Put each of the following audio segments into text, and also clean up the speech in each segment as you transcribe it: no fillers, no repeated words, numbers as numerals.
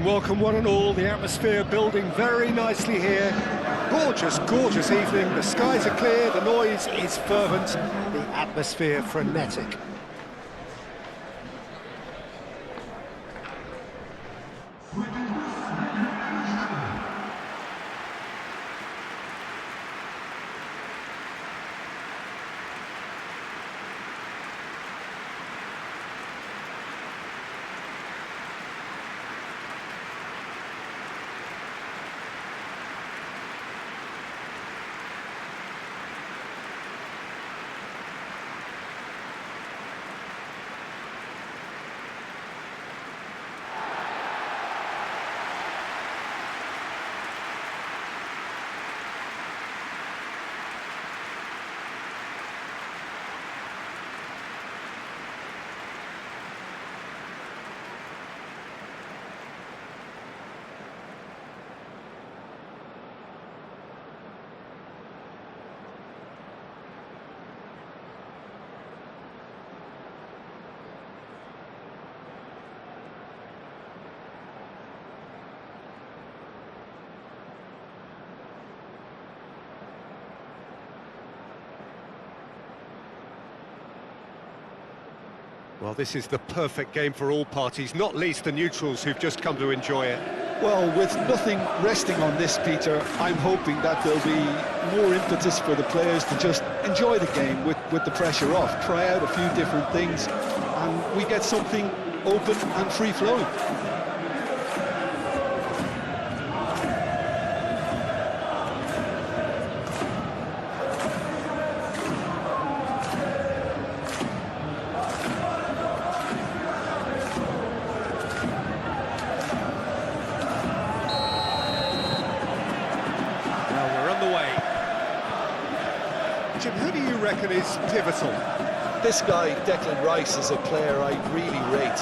welcome one and all. The atmosphere building very nicely here. Gorgeous, gorgeous evening. The skies are clear, the noise is fervent, the atmosphere frenetic. Well, this is the perfect game for all parties, not least the neutrals who've just come to enjoy it. Well, with nothing resting on this, Peter, I'm hoping that there'll be more impetus for the players to just enjoy the game with the pressure off, try out a few different things, and we get something open and free-flowing. Jim, who do you reckon is pivotal? This guy, Declan Rice, is a player I really rate.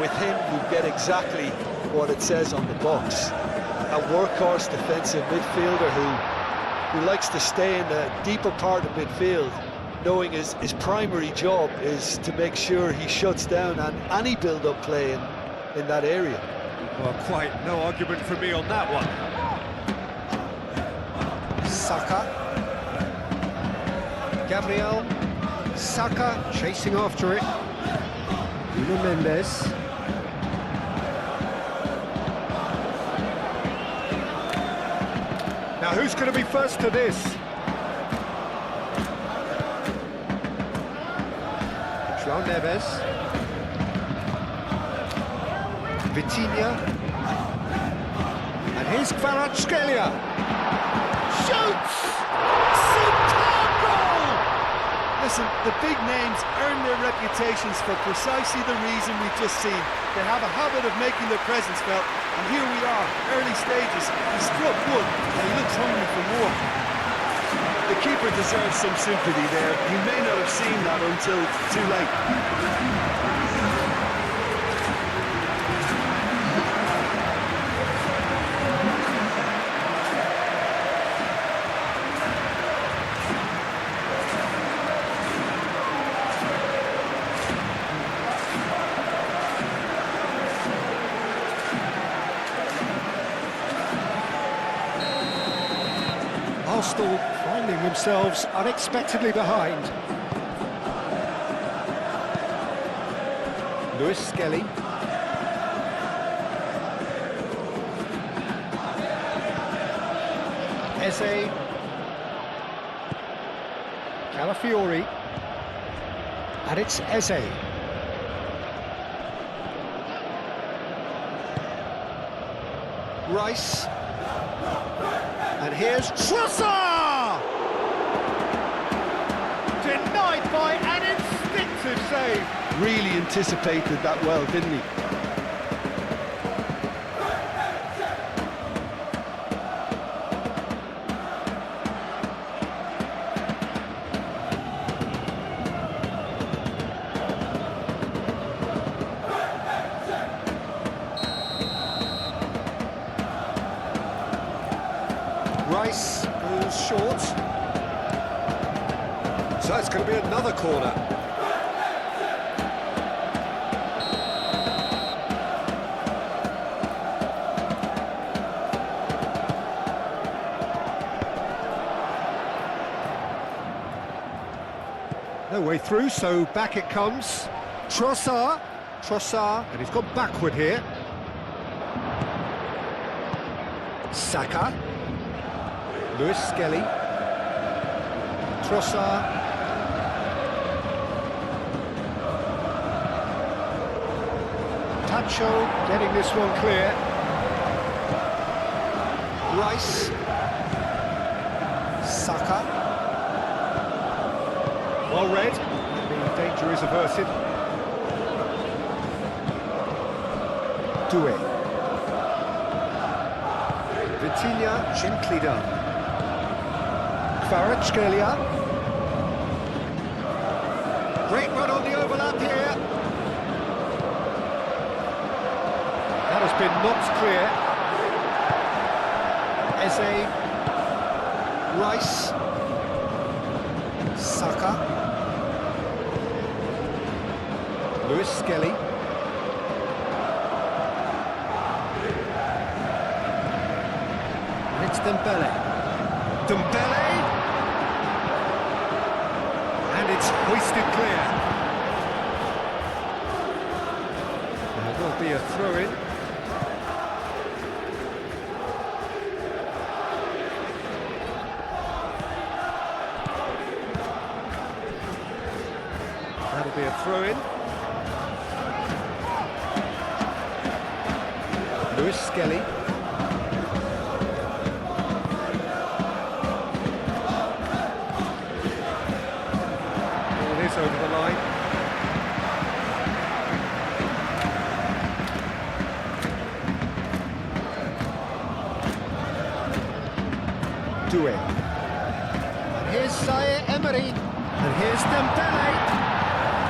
With him, you get exactly what it says on the box. A workhorse defensive midfielder who likes to stay in the deeper part of midfield, knowing his primary job is to make sure he shuts down any build-up play in that area. Well, quite no argument from me on that one. Saka. Gabriel, Saka chasing after it. Nuno Mendes. Now who's going to be first to this? João Neves. Vitinha. And here's Kvaratskhelia. Shoots! Listen, the big names earn their reputations for precisely the reason we've just seen. They have a habit of making their presence felt, and here we are, early stages. He struck good, and he looks hungry for more. The keeper deserves some sympathy there. He may not have seen that until too late. Arsenal finding themselves unexpectedly behind. Lewis Skelly. Eze. Calafiori. And it's Eze. Rice. And here's Trossard! Denied by an instinctive save. Really anticipated that well, didn't he? Rice goes short. So it's going to be another corner. No way through, so back it comes. Trossard, and he's gone backward here. Saka. Lewis Skelly. Trossard. Tacho getting this one clear. Rice. Saka. Well read. The danger is averted. Doué. Vitinha, gently done. Kvaratskhelia. Great run on the overlap here. That has been knocked clear. Eze. Rice. Saka. Lewis Skelly. And it's Dembele. And it's hoisted clear. There will be a throw-in. That'll be a throw-in. Lewis Skelly. It is over the line. Doué. And here's Zaire Emery. And here's Dembele.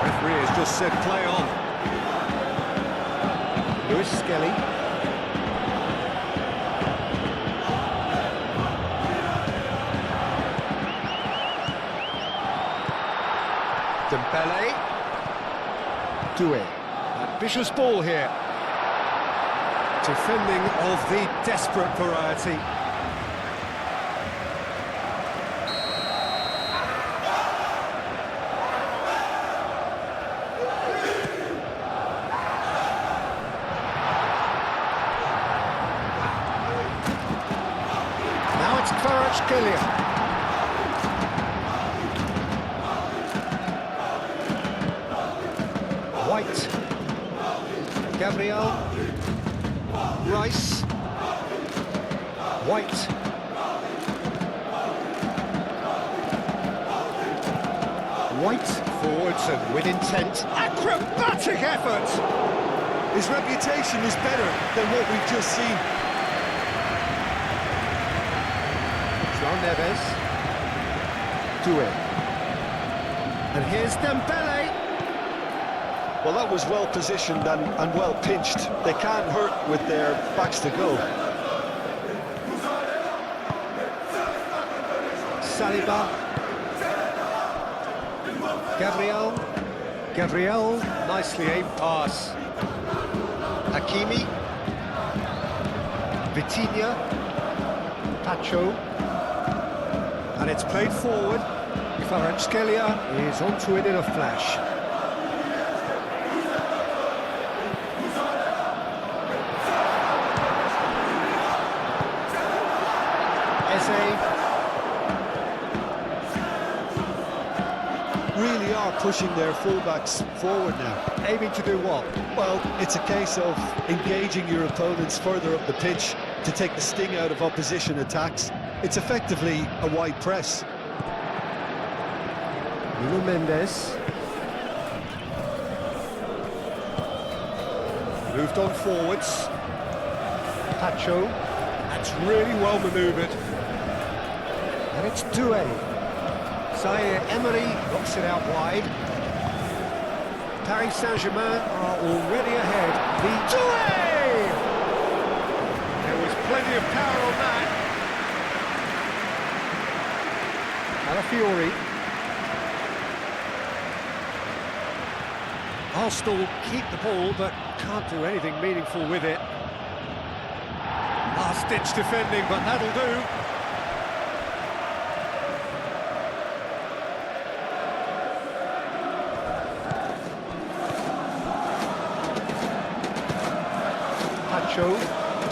Referee has just said play on. Lewis Skelly. Dembele. Doué. Ambitious ball here. Defending of the desperate variety. Now it's Kvaratskhelia. White, Gabriel, Rice, White, forwards and with intent, acrobatic effort! His reputation is better than what we've just seen. João Neves, Doué, and here's Dembele. Well, that was well positioned and well pinched. They can't hurt with their backs to goal. Saliba. Gabriel, nicely aimed pass. Hakimi. Vitinha. Tacho. And it's played forward. Kvaratskhelia is onto it in a flash. Really are pushing their fullbacks forward now. Aiming to do what? Well, it's a case of engaging your opponents further up the pitch to take the sting out of opposition attacks. It's effectively a wide press. Nuno Mendes. Moved on forwards. Tacho. That's really well manoeuvred. And it's Doué. Zaire Emery knocks it out wide. Paris Saint-Germain are already ahead. The Doué! There was plenty of power on that. Alafiori. Arsenal keep the ball, but can't do anything meaningful with it. Last-ditch defending, but that'll do.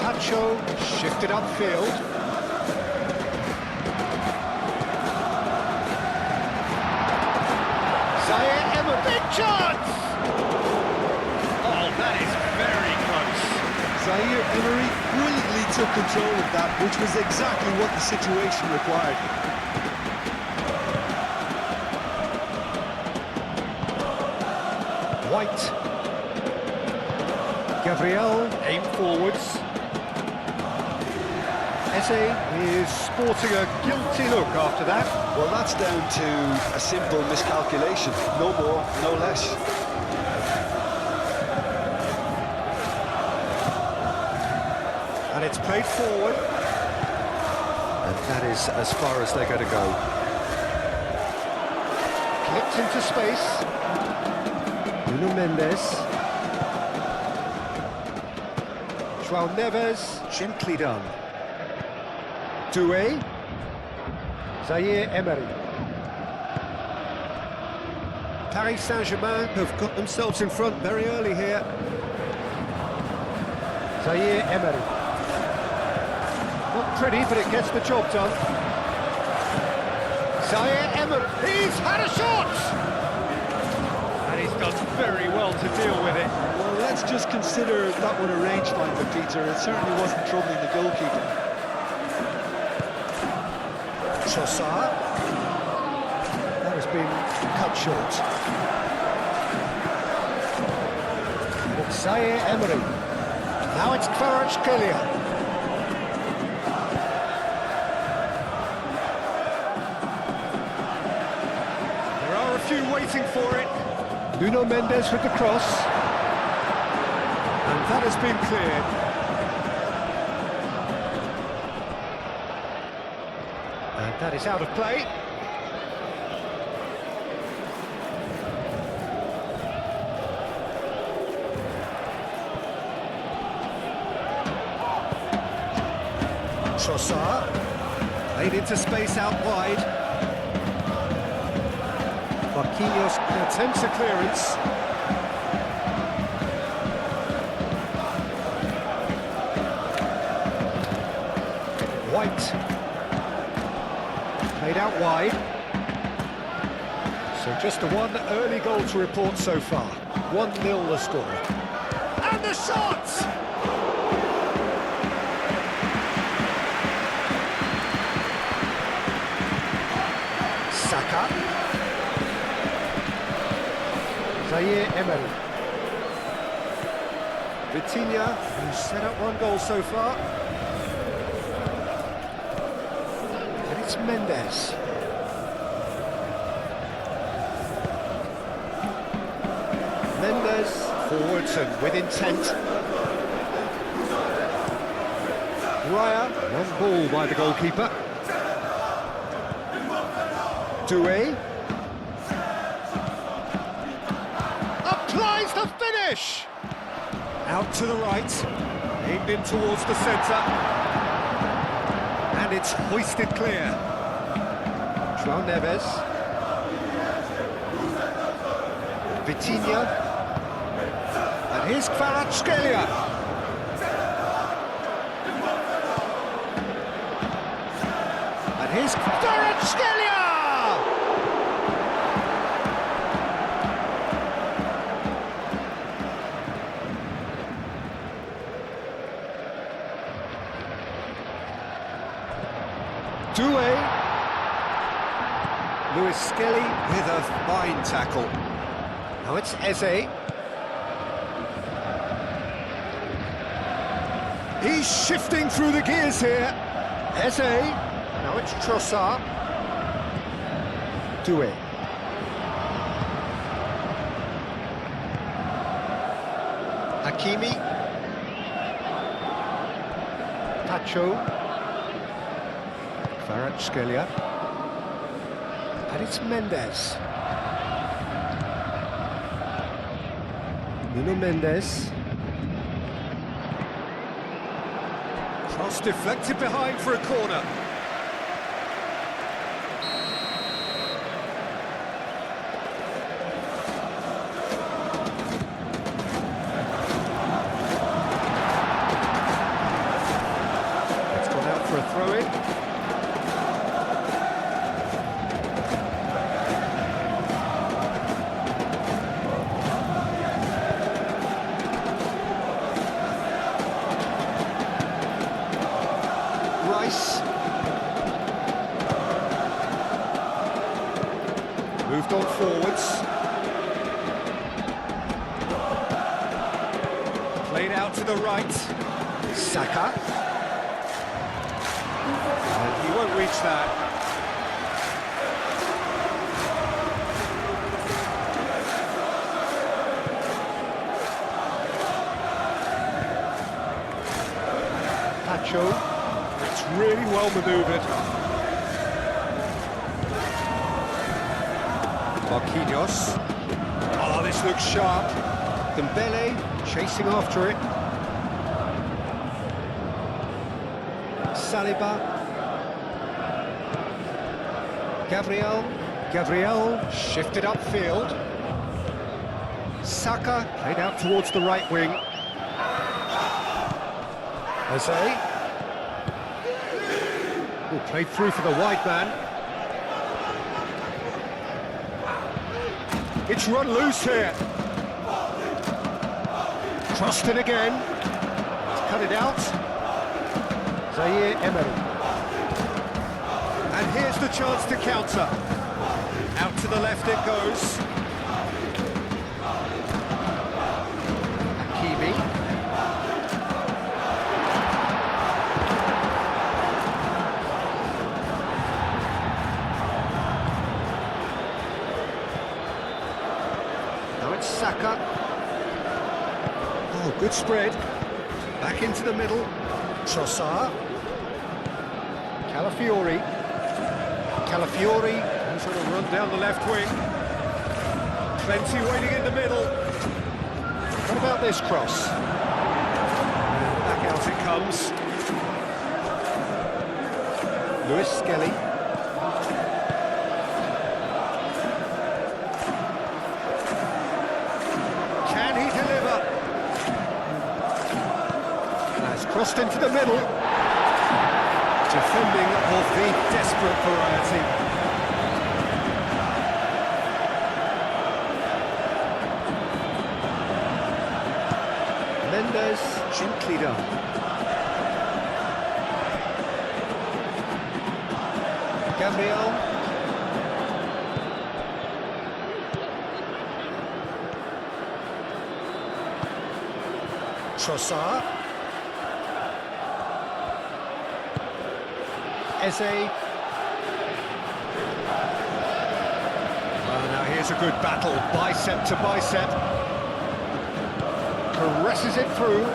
Tacho shifted upfield. Zaire Emery, big chance! Oh, that is very close. Zaire Emery brilliantly took control of that, which was exactly what the situation required. White. Gabriel, aim forwards. Eze is sporting a guilty look after that. Well, that's down to a simple miscalculation. No more, no less. And it's played forward. And that is as far as they're going to go. Clipped into space. Nuno Mendes. João Neves, gently done. Doué. Zaire Emery. Paris Saint-Germain have got themselves in front very early here. Zaire Emery. Not pretty, but it gets the job done. Zaire Emery. He's had a shot! And he's done very well to deal with it. Well, let's just consider that one a rangefinder, Peter. It certainly wasn't troubling the goalkeeper. Trossard. That has been cut short. It's Zaire Emery. Now it's Kvaratskhelia. There are a few waiting for it. Nuno Mendes with the cross. And that has been cleared. And that is out of play. Trossard. Played into space out wide. Marquinhos attempts a clearance. White. Played out wide. So just a one early goal to report so far. 1-0 the score. And the shot! Saka. Zaire Emery. Vitinha, who's set up one goal so far. It's Mendes. Mendes forwards and with intent. Raya, one ball by the goalkeeper. Doué. Applies the finish! Out to the right, aimed in towards the centre. And it's hoisted clear. João Neves. Vitinha. And here's Kvaratskhelia. And here's Kvaratskhelia! Doué. Lewis Skelly with a fine tackle. Now it's Eze. He's shifting through the gears here. Eze. Now it's Trossard. Doué. Hakimi. Tacho. Kvaratskhelia. And it's Mendes. Nuno Mendes. Cross deflected behind for a corner. for a throw-in. Rice. Moved on forwards. Played out to the right. Saka. And he won't reach that. Pacho. It's really well manoeuvred. Marquinhos. Oh, this looks sharp. Dembele chasing after it. Saliba. Gabriel shifted upfield. Saka played out towards the right wing. Jose. Played through for the wide man. It's run loose here. Crossed in again. He's cut it out. Zaire Emery. And here's the chance to counter. Out to the left it goes. Hakimi. Now it's Saka. Oh, good spread. Back into the middle. Trossard. Calafiori. He's going to run down the left wing. Plenty waiting in the middle. What about this cross? Back out it comes. Lewis Skelly. Can he deliver? That's crossed into the middle. Defending of the desperate variety. Mendes, gently done. Gabriel. Trossard. Eze. Well, now here's a good battle, bicep to bicep. Caresses it through.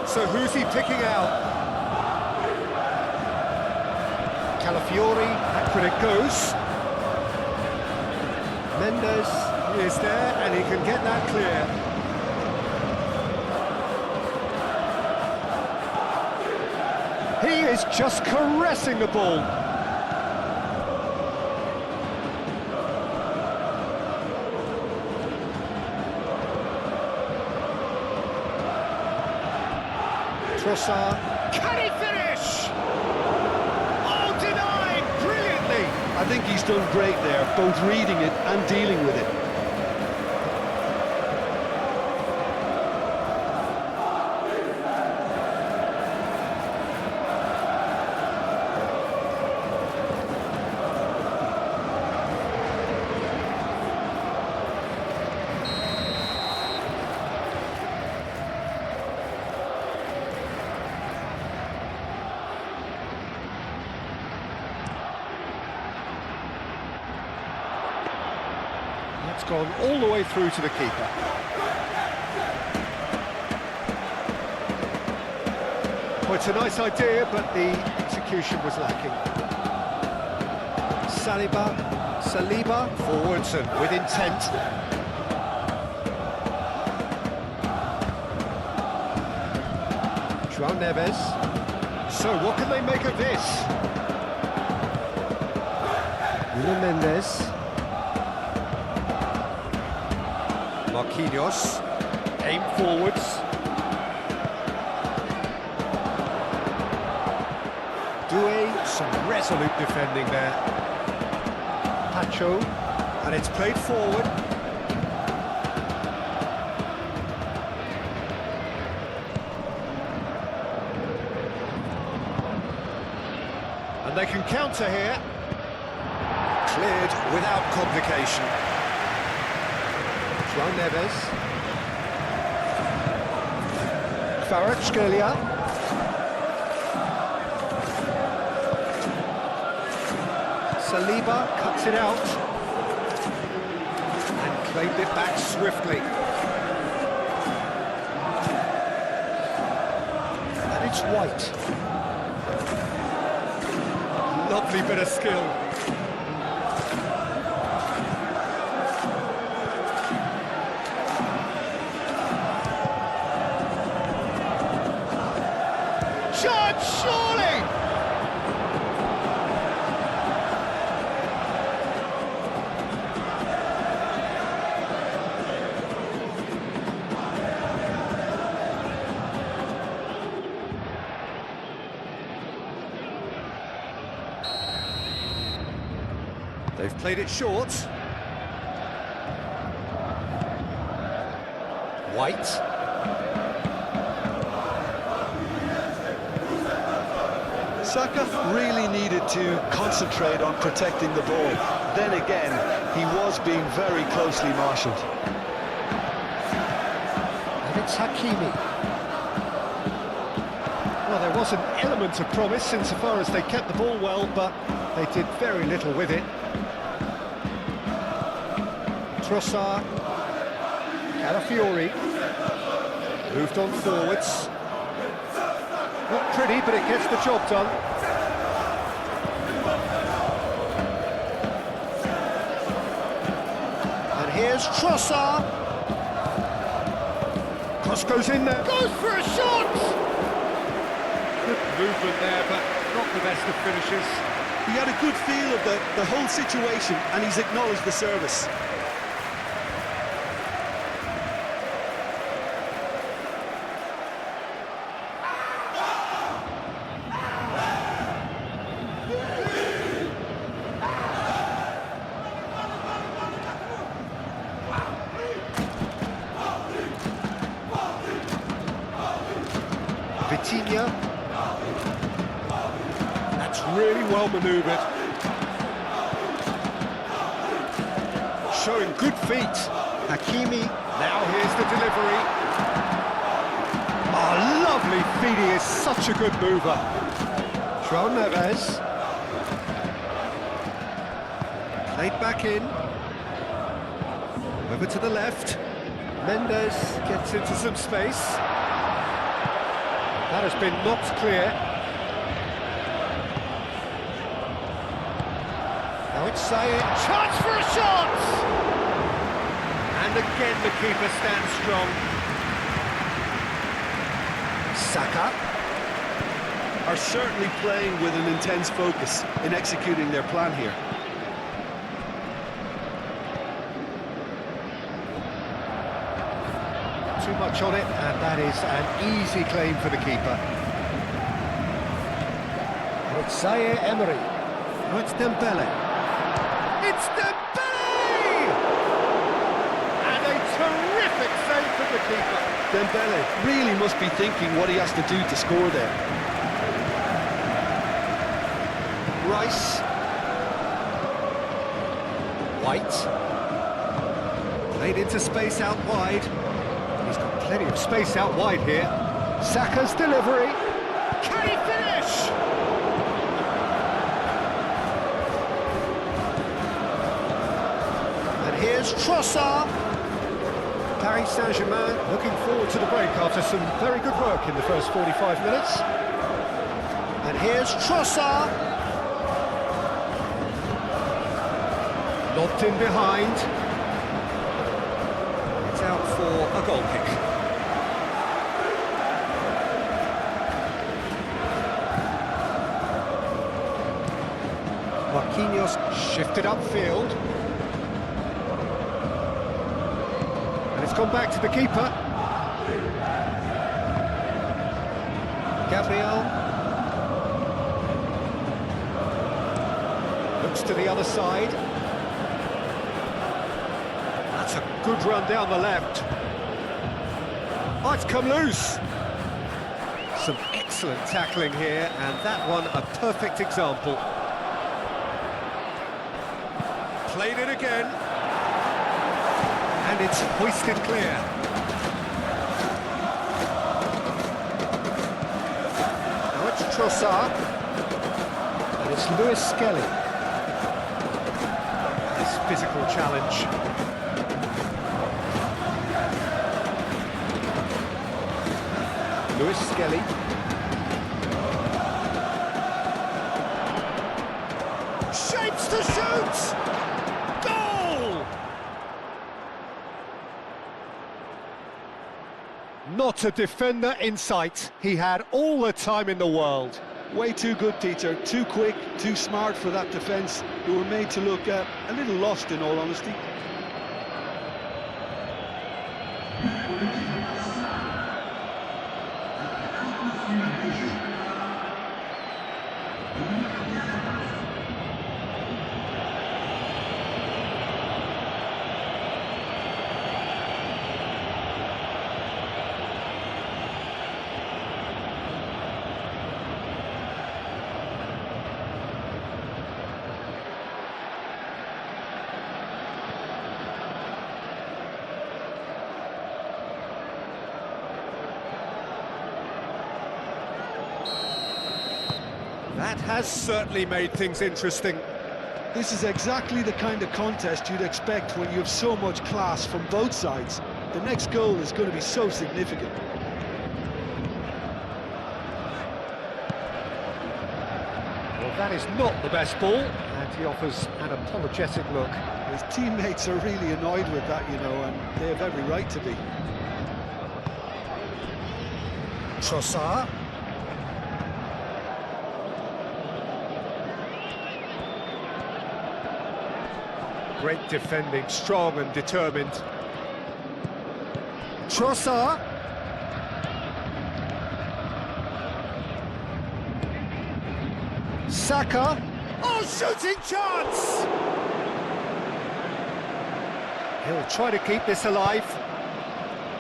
So who's he picking out? Calafiori, back when it goes. Mendes is there, and he can get that clear. He is just caressing the ball. Trossard. Can he finish? Oh, denied brilliantly. I think he's done great there, both reading it and dealing with it. It's gone all the way through to the keeper. Well, it's a nice idea, but the execution was lacking. Saliba, forwards and with intent. João Neves. So what can they make of this? Nuno Mendes. Marquinhos, aim forwards. Some resolute defending there. Pacho, and it's played forward. And they can counter here. Cleared without complication. João Neves. Kvaratskhelia. Saliba cuts it out. And claimed it back swiftly. And it's White. Lovely bit of skill. Shot, surely! They've played it short. White. Saka really needed to concentrate on protecting the ball. Then again, he was being very closely marshalled. And it's Hakimi. Well, there was an element of promise insofar as they kept the ball well, but they did very little with it. Trossard, Calafiori, moved on forwards. Not pretty, but it gets the job done. And here's Trossard. Cross goes in there. Goes for a shot! Good movement there, but not the best of finishes. He had a good feel of the whole situation, and he's acknowledged the service. Vitinha. That's really well manoeuvred. Showing good feet. Hakimi. Now here's the delivery. Oh, lovely feet. He is such a good mover. João Neves. Played back in. Over to the left. Mendes gets into some space. That has been knocked clear. Now it's Saïd. Chance for a shot! And again the keeper stands strong. Saka. Are certainly playing with an intense focus in executing their plan here. Too much on it, and that is an easy claim for the keeper. And it's Zaire Emery. Now it's Dembele. It's Dembele! And a terrific save from the keeper. Dembele really must be thinking what he has to do to score there. Rice. White. Played into space out wide. He's got plenty of space out wide here. Saka's delivery. Can he finish? And here's Trossard. Paris Saint-Germain looking forward to the break after some very good work in the first 45 minutes. And here's Trossard. Lobbed in behind. It's out for a goal kick. Marquinhos shifted upfield. And it's gone back to the keeper. Gabriel. Gets to the other side. That's a good run down the left. Oh, it's come loose. Some excellent tackling here, and that one a perfect example. Played it again. And it's hoisted clear. Now it's Trossard. And it's Lewis Skelly. This physical challenge. Lewis Skelly. Shapes to shoot! Goal! Not a defender in sight. He had all the time in the world. Way too good, Peter. Too quick, too smart for that defence, who were made to look a little lost, in all honesty. That has certainly made things interesting. This is exactly the kind of contest you'd expect when you have so much class from both sides. The next goal is going to be so significant. Well, that is not the best ball, and he offers an apologetic look. His teammates are really annoyed with that, you know, and they have every right to be. Trossard. Great defending, strong and determined. Trossard. Saka. Oh, shooting chance! He'll try to keep this alive.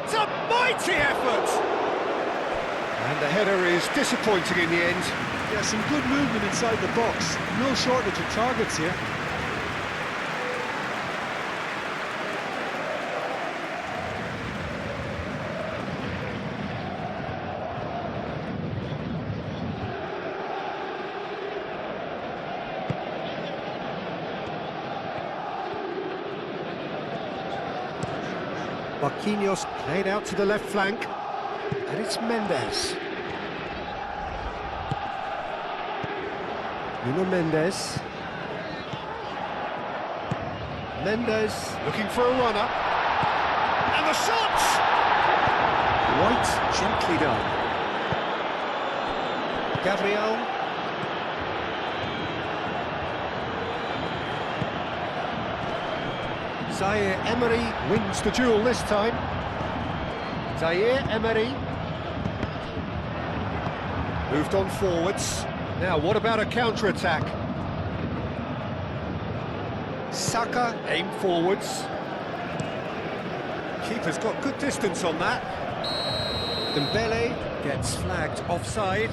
It's a mighty effort! And the header is disappointing in the end. Yeah, some good movement inside the box. No shortage of targets here. Marquinhos played out to the left flank, and it's Mendes. Nuno Mendes. Mendes looking for a runner. And the shot! White gently done. Gabriel. Zaire Emery wins the duel this time. Zaire Emery. Moved on forwards. Now, what about a counter-attack? Saka aimed forwards. Keeper's got good distance on that. Dembele gets flagged offside.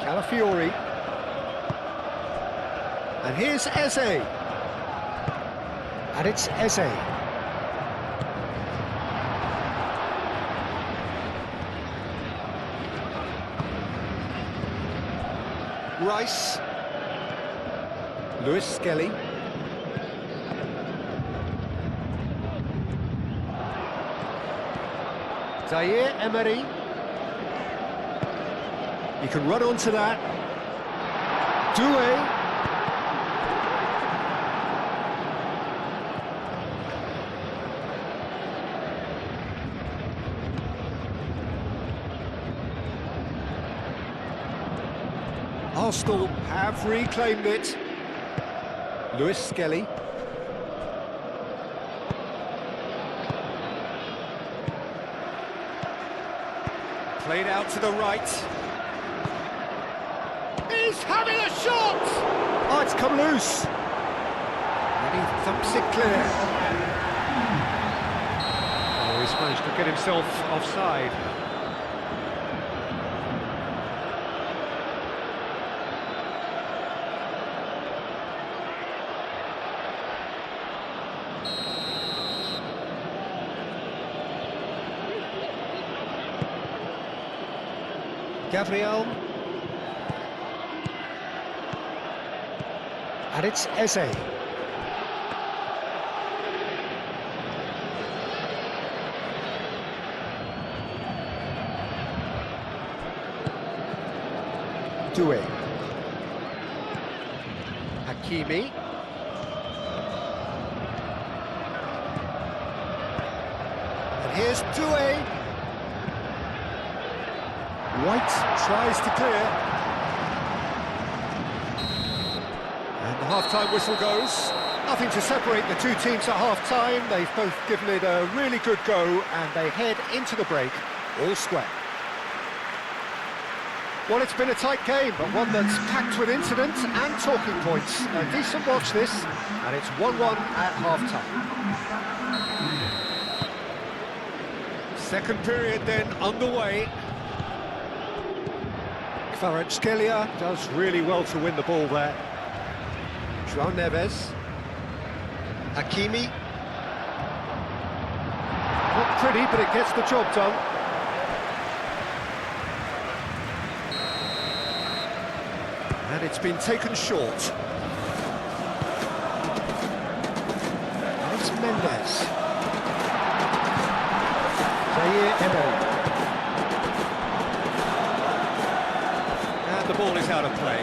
Calafiori. And here's Eze. And it's Eze. Rice. Lewis Skelly. Zaire Emery. He can run onto that. Doué. Arsenal have reclaimed it. Lewis Skelly. Played out to the right. He's having a shot! Oh, it's come loose. And he thumps it clear. Oh, he's managed to get himself offside. Gabriel. And it's Eze. Doué. Hakimi. And here's Doué. White tries to clear. And the half-time whistle goes. Nothing to separate the two teams at half-time. They've both given it a really good go, and they head into the break all square. Well, it's been a tight game, but one that's packed with incidents and talking points. A decent watch this, and it's 1-1 at half-time. Second period then underway. Kvaratskhelia does really well to win the ball there. João Neves. Hakimi. Not pretty, but it gets the job done. And it's been taken short. And it's Mendes. Zaire Emery. The ball is out of play.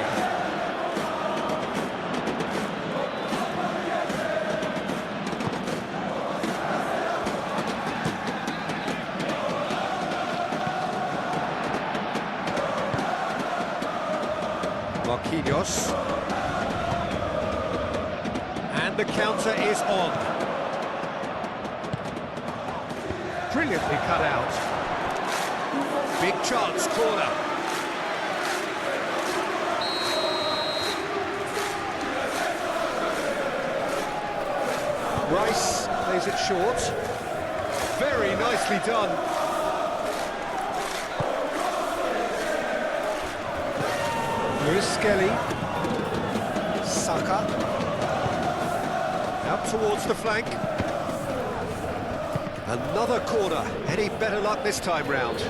Marquinhos. And the counter is on. Brilliantly cut out. Big chance, corner. Rice plays it short. Very nicely done. Lewis Skelly. Saka. Out towards the flank. Another corner. Any better luck this time round?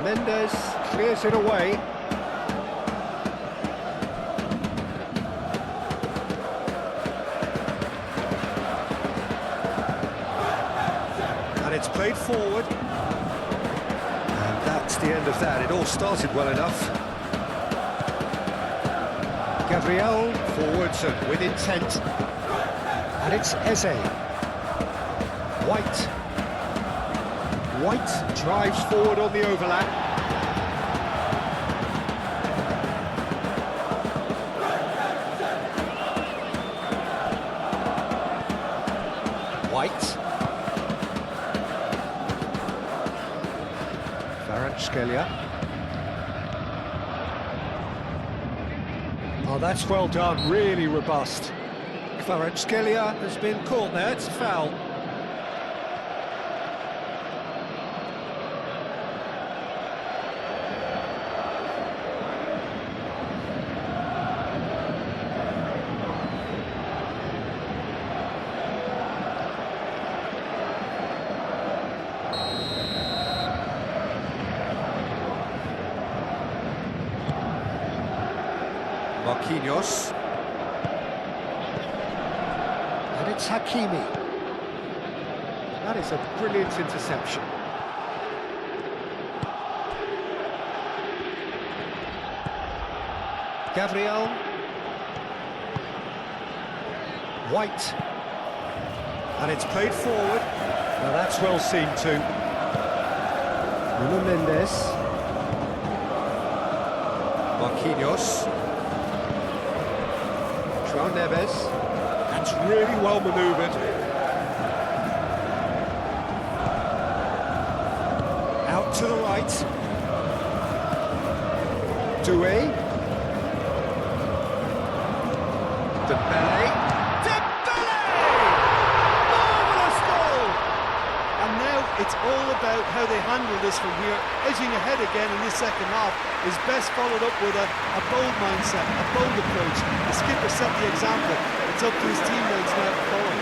Mendes clears it away. And it's played forward. And that's the end of that. It all started well enough. Gabriel forwards and with intent. And it's Eze. White. White drives forward on the overlap. White. Kvaratskhelia. Oh, that's well done, really robust. Kvaratskhelia has been caught there, it's a foul. Marquinhos. And it's Hakimi. That is a brilliant interception. Gabriel. White. And it's played forward. Now that's well seen too. Nuno Mendes. Marquinhos. João Neves. That's really well manoeuvred. Out to the right. Doué. Dembele. Marvellous goal! And now it's all about how they handle this from here. Edging ahead again in this second half is best followed up with a bold mindset, a bold approach. The skipper set the example. It's up to his teammates now to follow.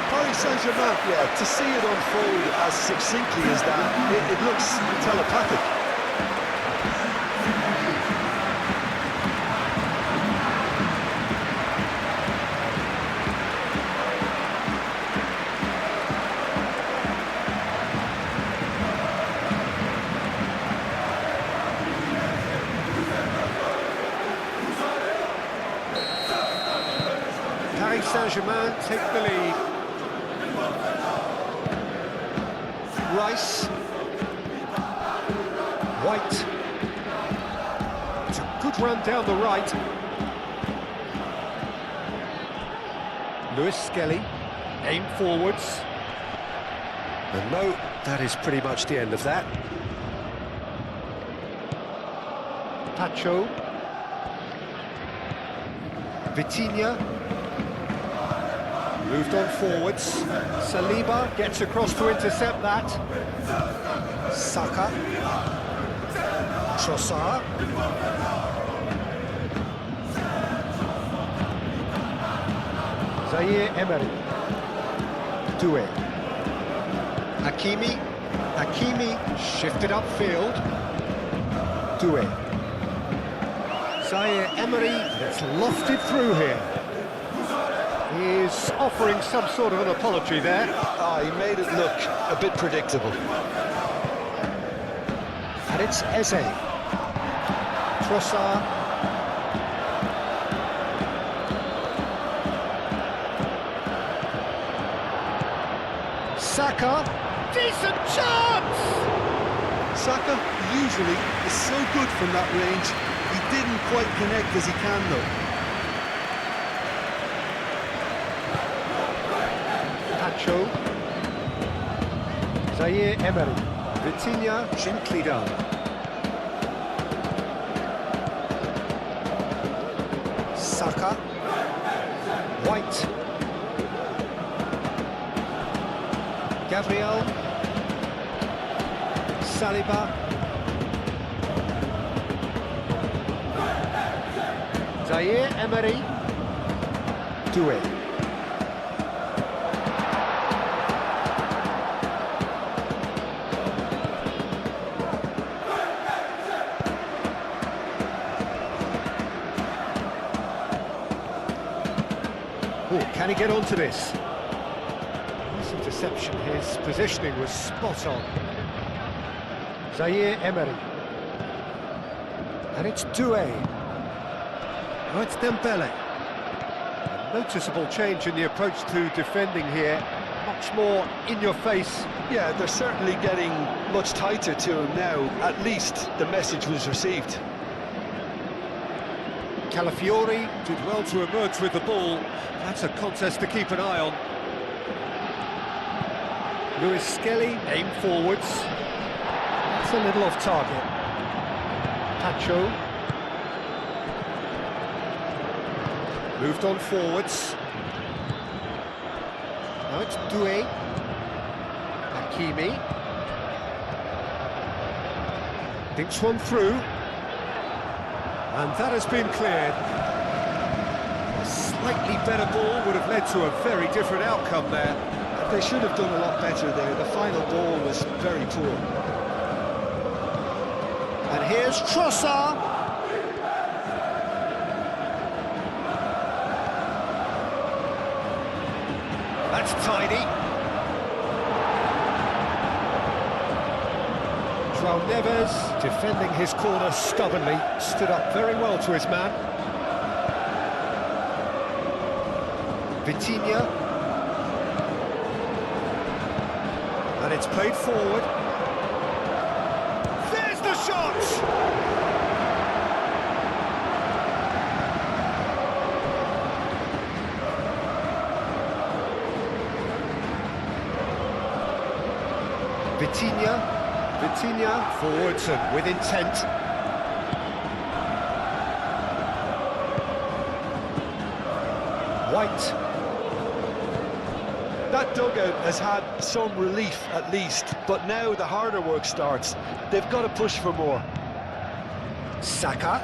Paris Saint-Germain, yeah, to see it unfold as succinctly as that, it looks telepathic. Paris Saint-Germain take the lead. Rice. White. It's a good run down the right. Lewis Skelly. Aim forwards. And no, that is pretty much the end of that. Pacho. Vitinha. Moved on forwards. Saliba gets across to intercept that. Saka. Trossard. Zaire Emery. Doué. Hakimi. Hakimi shifted upfield. Doué. Zaire Emery, it's lofted through here. He is offering some sort of an apology there. He made it look a bit predictable. And it's Eze. Trossard. Saka. Decent chance! Saka usually is so good from that range. He didn't quite connect as he can though. Pacho. Zaire Emery. Vitinha gently done. Saka. White. Gabriel. Saliba. Zaire Emery. Doué. Oh, can he get onto this? Nice interception. His positioning was spot on. Zaire Emery. And it's Doué. Oh, it's Dembele. A noticeable change in the approach to defending here. Much more in your face. Yeah, they're certainly getting much tighter to him now. At least the message was received. Calafiori did well to emerge with the ball. That's a contest to keep an eye on. Lewis Skelly, aim forwards. That's a little off target. Pacho. Moved on forwards. Now it's Doué. Hakimi. Dinks one through. And that has been cleared. A slightly better ball would have led to a very different outcome there. They should have done a lot better there. The final ball was very poor. And here's Trossard. That's tidy. João Neves, defending his corner stubbornly, stood up very well to his man. Vitinha. And it's played forward. There's the shot! Vitinha forwards and with intent. White. That dugout has had some relief at least, but now the harder work starts. They've got to push for more. Saka.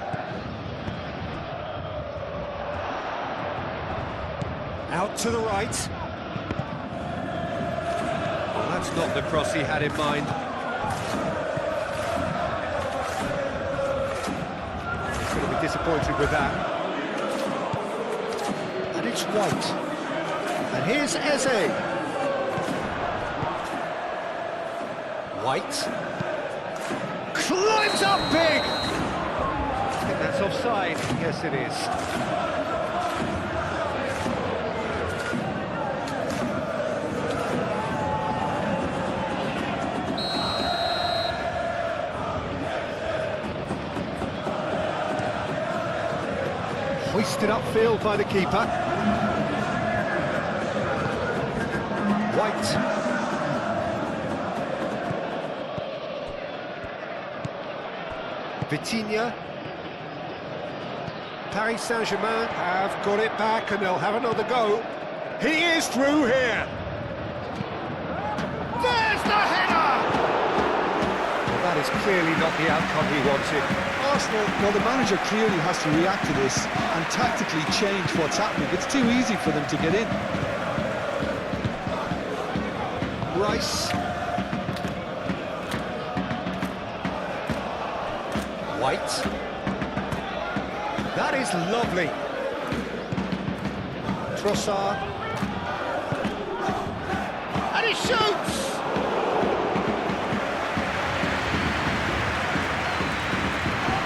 Out to the right. Well, that's not the cross he had in mind. He's going to be disappointed with that. And it's White. And here's Eze. White. Climbs up big! I think that's offside. Yes, it is. Hoisted upfield by the keeper. White. Vitinha. Paris Saint-Germain have got it back and they'll have another go. He is through here. There's the header! Well, that is clearly not the outcome he wanted. Arsenal, well, the manager clearly has to react to this and tactically change what's happening. It's too easy for them to get in. Rice. White. That is lovely. Trossard. And he shoots!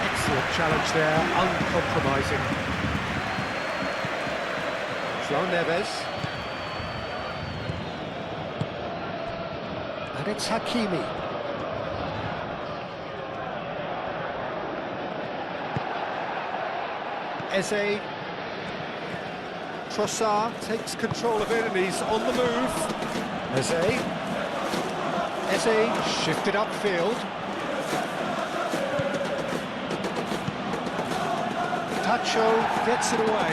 Excellent challenge there, uncompromising. João Neves. And it's Hakimi. Eze. Trossard takes control of it and he's on the move. Eze shifted upfield. Tacho gets it away.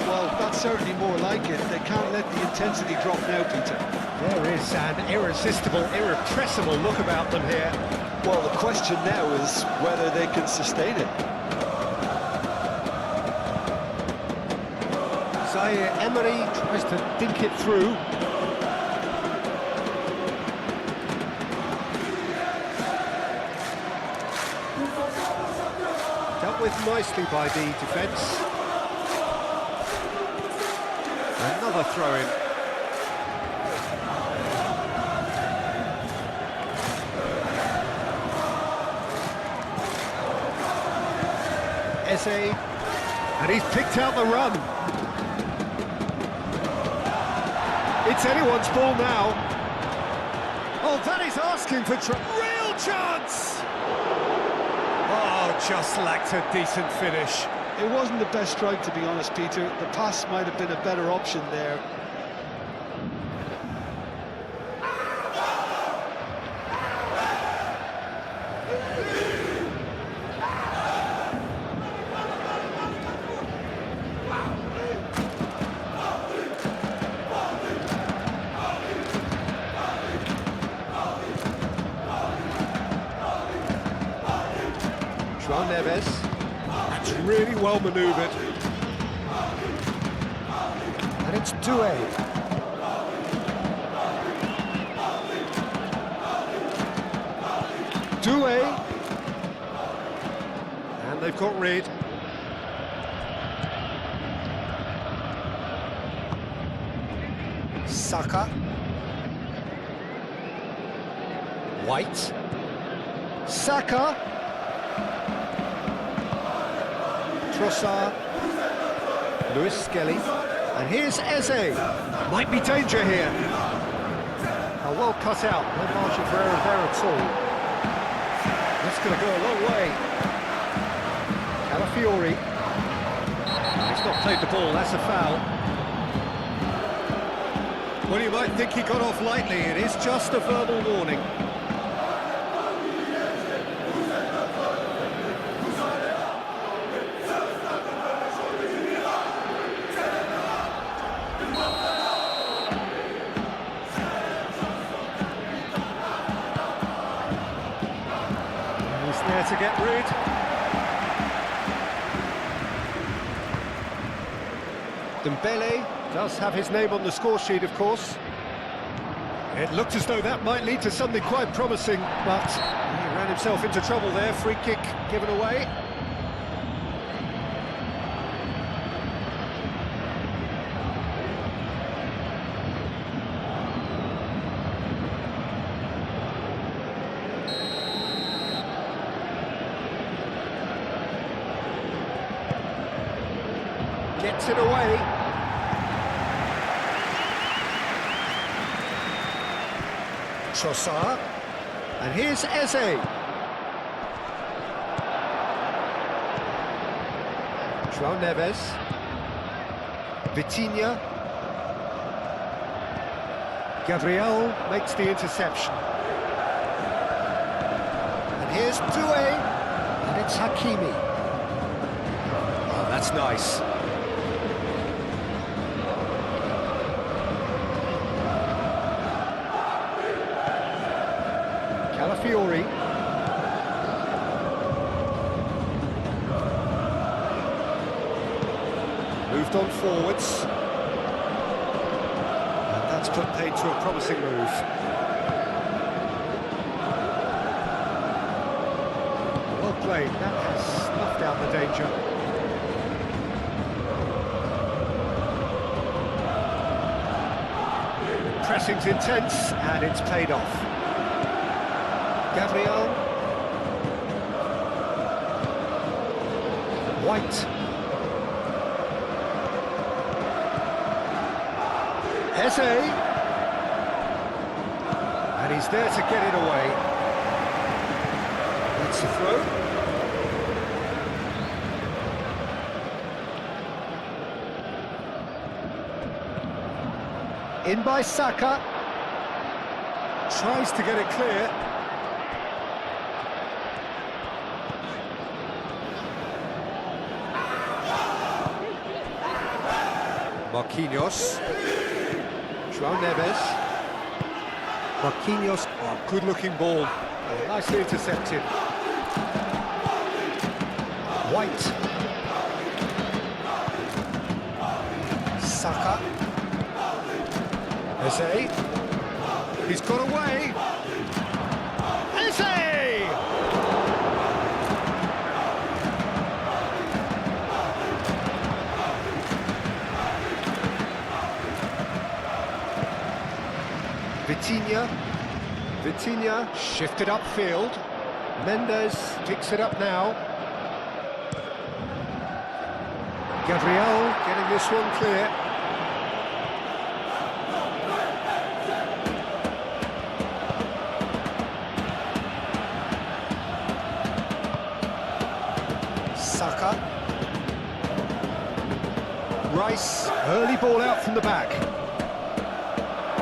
Well, that's certainly more like it. They can't let the intensity drop now, Peter. There is an irresistible, irrepressible look about them here. Well, the question now is whether they can sustain it. Emery tries to dink it through. Dealt with nicely by the defence. Another throw-in. Eze, and he's picked out the run. It's anyone's ball now. Oh, that is asking for real chance! Oh, just lacked a decent finish. It wasn't the best strike, to be honest, Peter. The pass might have been a better option there. João Neves. That's really well manoeuvred. And it's Doué. And they've got rid. Saka. White. Saka. Trossard. Lewis Skelly. And here's Eze. Might be danger here. Oh, well cut out. No margin for error there at all. That's going to go a long way. Calafiori. He's not played the ball, that's a foul. Well, you might think he got off lightly. It is just a verbal warning. He's there to get rid. Dembele does have his name on the score sheet, of course. It looked as though that might lead to something quite promising, but he ran himself into trouble there. Free kick given away. Gets it away. Trossard. And here's Eze. João Neves. Vitinha. Gabriel makes the interception. And here's Doué. And it's Hakimi. Oh, that's nice. Calafiori. Moved on forwards. And that's put paid to a promising move. Well played, that has snuffed out the danger. Pressing's intense, and it's paid off. Gabriel. White. Eze. And he's there to get it away. That's the throw. In by Saka. Tries to get it clear. Marquinhos. João Neves. Marquinhos. Oh, good-looking ball. Oh, nicely intercepted. White. Saka. Eze. He's got away. Eze! Vitinha shifted upfield. Mendes picks it up now. Gabriel getting this one clear. Saka. Rice, early ball out from the back.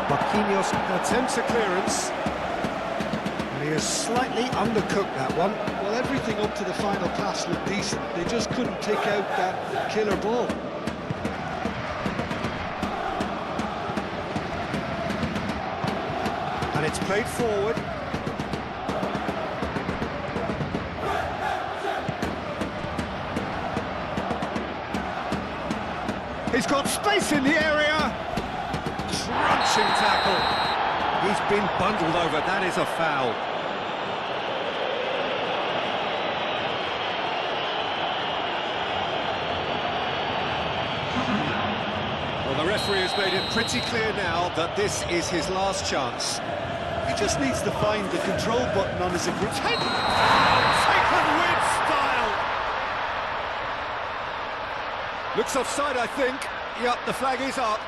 Marquinhos attempts a clearance, and he has slightly undercooked that one. Well, everything up to the final pass looked decent. They just couldn't take out that killer ball. And it's played forward. He's got space in the area. Crunching tackle. He's been bundled over. That is a foul. Well, the referee has made it pretty clear now that this is his last chance. He just needs to find the control button on his agreement. Taken with style. Looks offside, I think. Yep, the flag is up.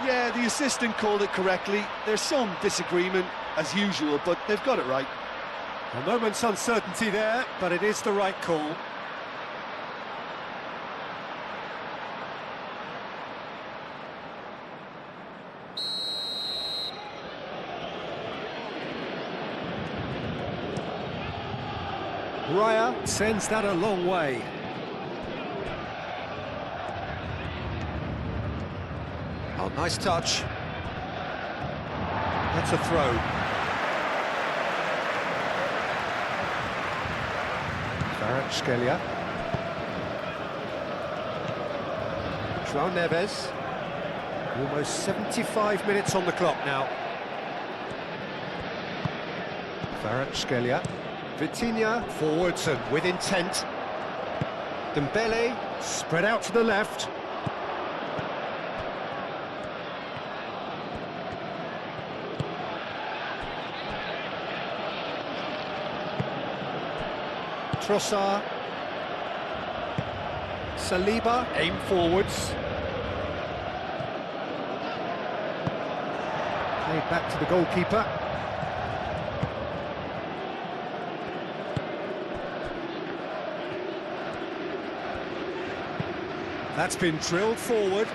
Yeah, the assistant called it correctly. There's some disagreement, as usual, but they've got it right. A moment's uncertainty there, but it is the right call. Raya sends that a long way. Oh, nice touch. That's a throw. Kvaratskhelia. João Neves. Almost 75 minutes on the clock now. Kvaratskhelia. Vitinha forwards and with intent. Dembele spread out to the left. Trossard. Saliba aim forwards. Played back to the goalkeeper. That's been drilled forward.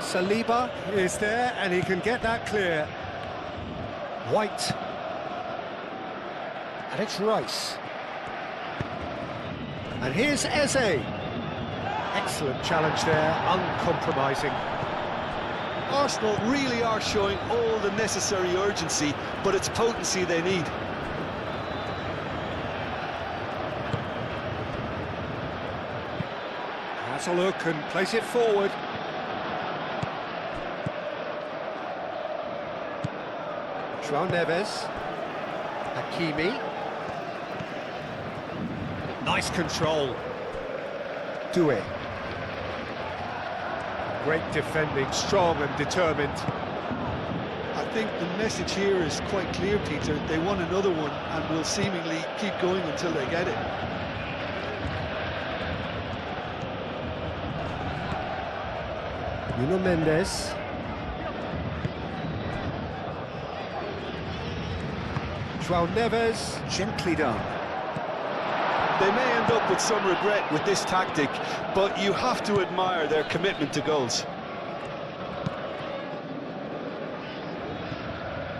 Saliba is there and he can get that clear. White. And it's Rice. And here's Eze. Excellent challenge there, uncompromising. Arsenal really are showing all the necessary urgency, but it's potency they need. Has a look and plays it forward. João Neves. Hakimi. Nice control. Doué. Great defending, strong and determined. I think the message here is quite clear, Peter. They want another one and will seemingly keep going until they get it. Nuno Mendes. João Neves, gently done. They may end up with some regret with this tactic, but you have to admire their commitment to goals.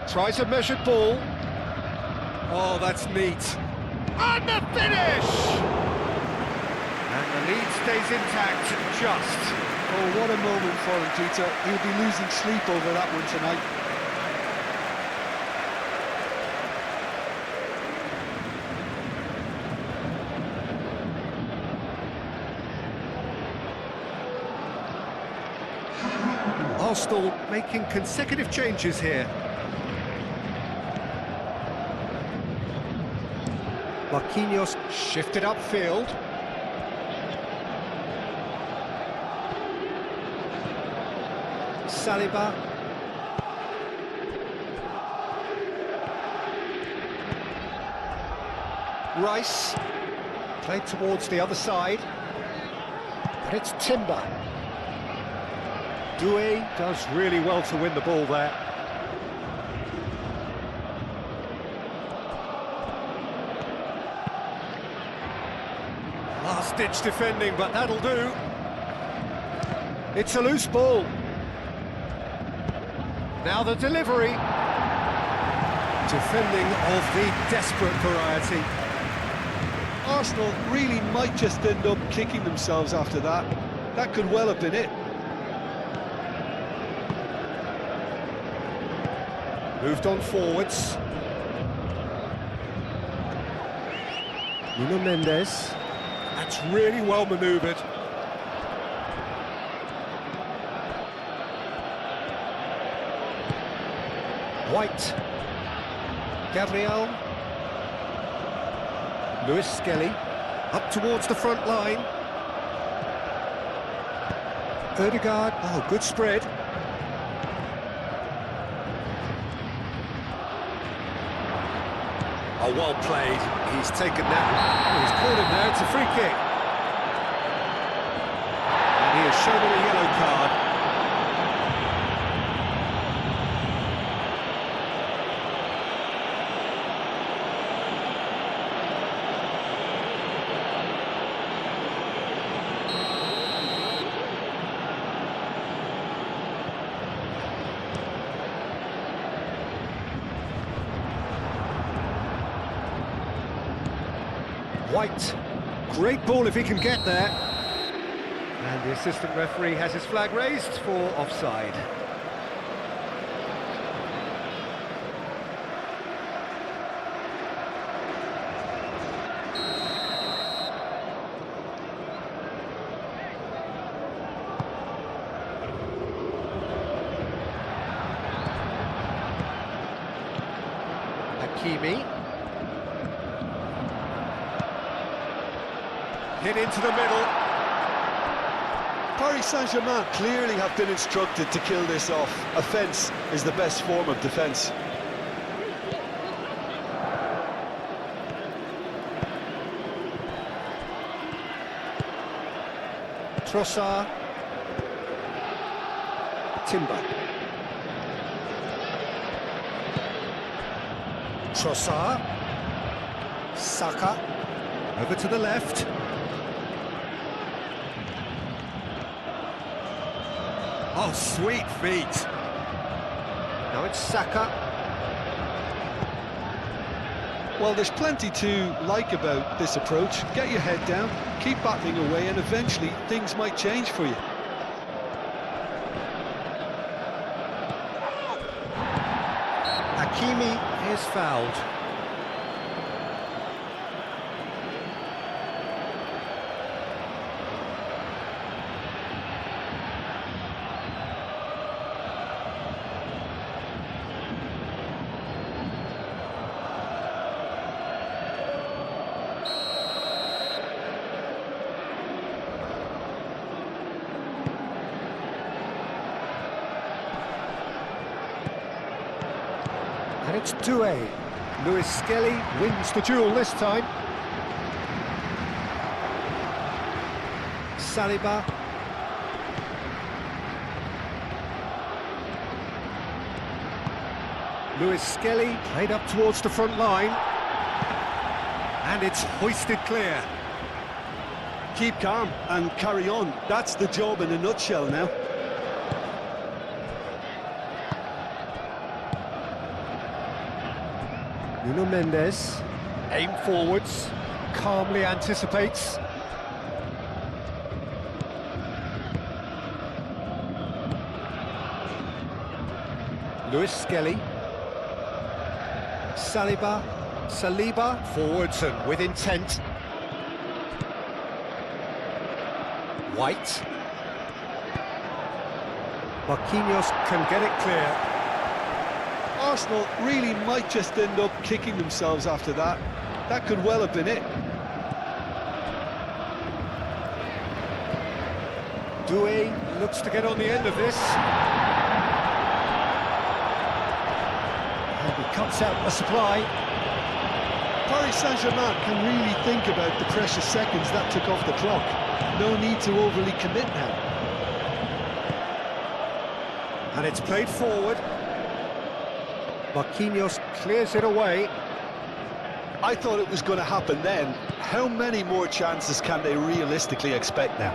Tries a measured ball. Oh, that's neat. And the finish! And the lead stays intact, just. Oh, what a moment for him, Peter. He'll be losing sleep over that one tonight. Arsenal making consecutive changes here. Marquinhos shifted upfield. Saliba. Rice. Played towards the other side. But it's Timber. Doué does really well to win the ball there. Last-ditch defending, but that'll do. It's a loose ball. Now the delivery. Defending of the desperate variety. Arsenal really might just end up kicking themselves after that. That could well have been it. Moved on forwards. Nuno Mendes. That's really well manoeuvred. White. Gabriel. Lewis Skelly. Up towards the front line. Ødegaard. Oh, good spread. Oh, well played. He's taken that. Oh, he's caught him there. It's a free kick. they're shown a yellow card. White, great ball if he can get there. And the assistant referee has his flag raised for offside. Hakimi. Hit into the middle. Paris Saint-Germain clearly have been instructed to kill this off. Offence is the best form of defence. Trossard. Timber. Trossard. Saka. Over to the left. Oh, sweet feet. Now it's Saka. Well, there's plenty to like about this approach. Get your head down, keep battling away, and eventually things might change for you. Hakimi is fouled. And it's 2-A. Lewis Skelly wins the duel this time. Saliba. Lewis Skelly played up towards the front line. And it's hoisted clear. Keep calm and carry on. That's the job in a nutshell now. Nuno Mendes, aim forwards, calmly anticipates. Lewis Skelly. Saliba, forwards and with intent. White. Marquinhos can get it clear. Arsenal really might just end up kicking themselves after that. That could well have been it. Doué looks to get on the end of this. And he cuts out the supply. Paris Saint-Germain can really think about the precious seconds that took off the clock. No need to overly commit now. And it's played forward. Marquinhos clears it away. I thought it was going to happen then. How many more chances can they realistically expect now?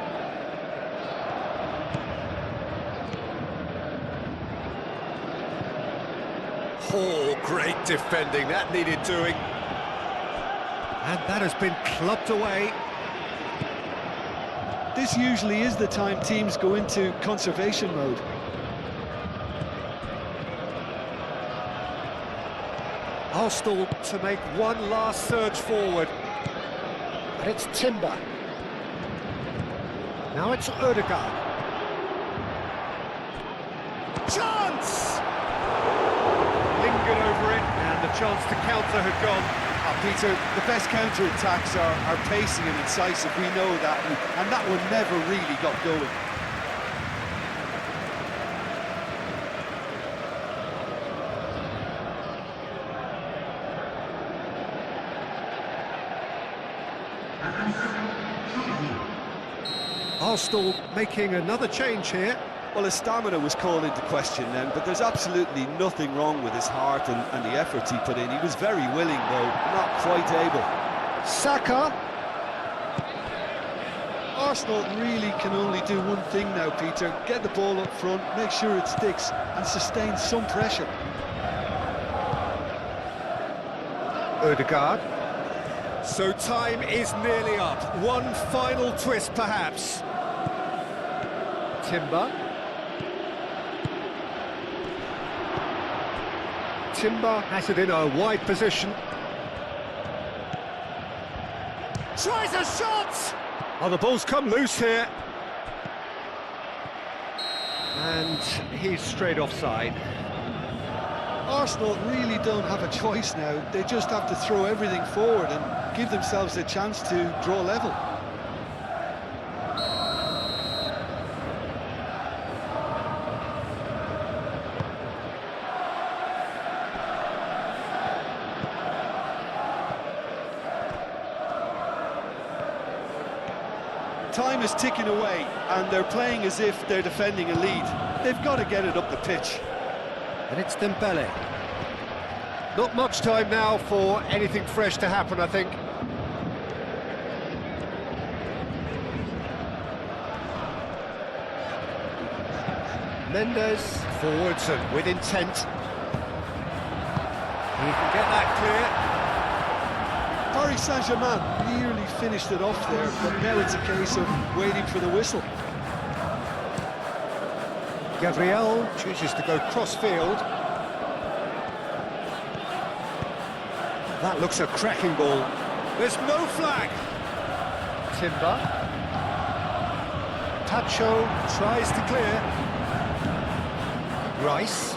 Oh, great defending, that needed doing. And that has been clubbed away. This usually is the time teams go into conservation mode. Arsenal to make one last surge forward. And it's Timber. Now it's Ødegaard. Chance! Lingered over it, and the chance to counter had gone. Peter, the best counter-attacks are pacey and incisive, we know that, and that one never really got going. Arsenal making another change here. Well, his stamina was called into question then, but there's absolutely nothing wrong with his heart and the efforts he put in. He was very willing, though, not quite able. Saka. Arsenal really can only do one thing now, Peter. Get the ball up front, make sure it sticks, and sustain some pressure. Odegaard. So time is nearly up. One final twist, perhaps. Timber. Timber has it in a wide position. Tries a shot! Oh, the ball's come loose here. And he's straight offside. Arsenal really don't have a choice now. They just have to throw everything forward and give themselves a chance to draw level. Time is ticking away, and they're playing as if they're defending a lead. They've got to get it up the pitch. And it's Dembele. Not much time now for anything fresh to happen, I think. Mendes forwards and with intent. He can get that clear. Paris Saint-Germain nearly finished it off there, but now it's a case of waiting for the whistle. Gabriel chooses to go cross-field. That looks a cracking ball. There's no flag. Timber. Tacho tries to clear. Rice.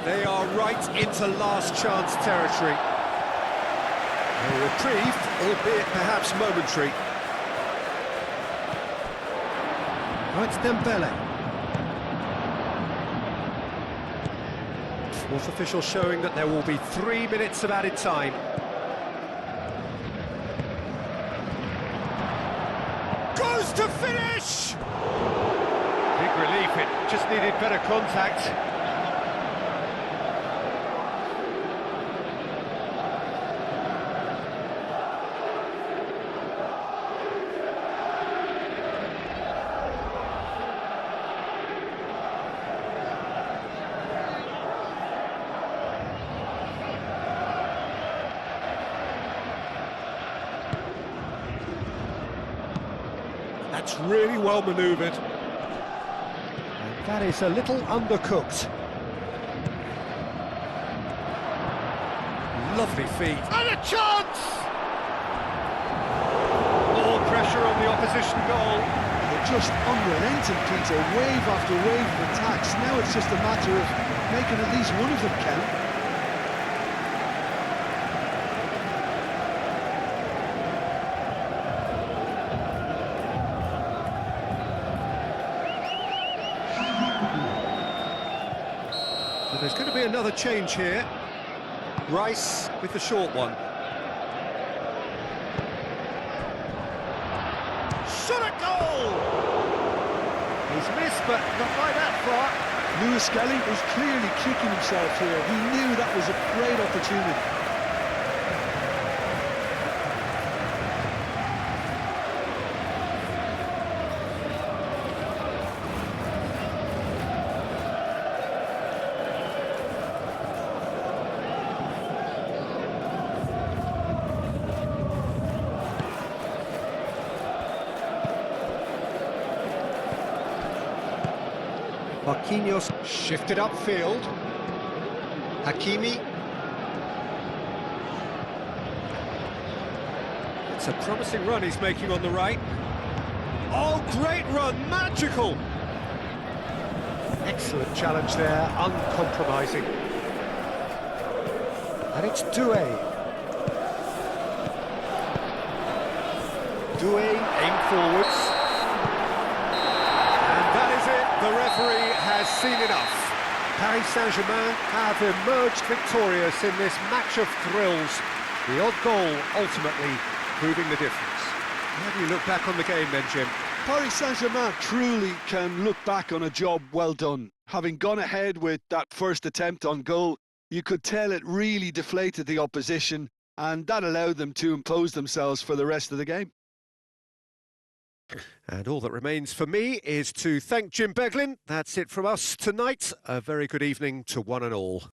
They are right into last chance territory. A reprieve, albeit perhaps momentary. Oh, it's Dembele. Fourth official showing that there will be 3 minutes of added time. Goes to finish! Big relief, it just needed better contact. That's really well manoeuvred. And that is a little undercooked. Lovely feed. And a chance! More pressure on the opposition goal. They're just unrelenting, Peter. Wave after wave of attacks. Now it's just a matter of making at least one of them count. So there's going to be another change here. Rice with the short one. Shot a goal! He's missed, but not by that far. Lewis Skelly is clearly kicking himself here. He knew that was a great opportunity. Marquinhos shifted upfield. Hakimi. It's a promising run he's making on the right. Oh, great run, magical! Excellent challenge there, uncompromising. And it's Doué. Doué aimed forwards. The referee has seen enough. Paris Saint-Germain have emerged victorious in this match of thrills. The odd goal ultimately proving the difference. How do you look back on the game then, Jim? Paris Saint-Germain truly can look back on a job well done. Having gone ahead with that first attempt on goal, you could tell it really deflated the opposition, and that allowed them to impose themselves for the rest of the game. And all that remains for me is to thank Jim Beglin. That's it from us tonight. A very good evening to one and all.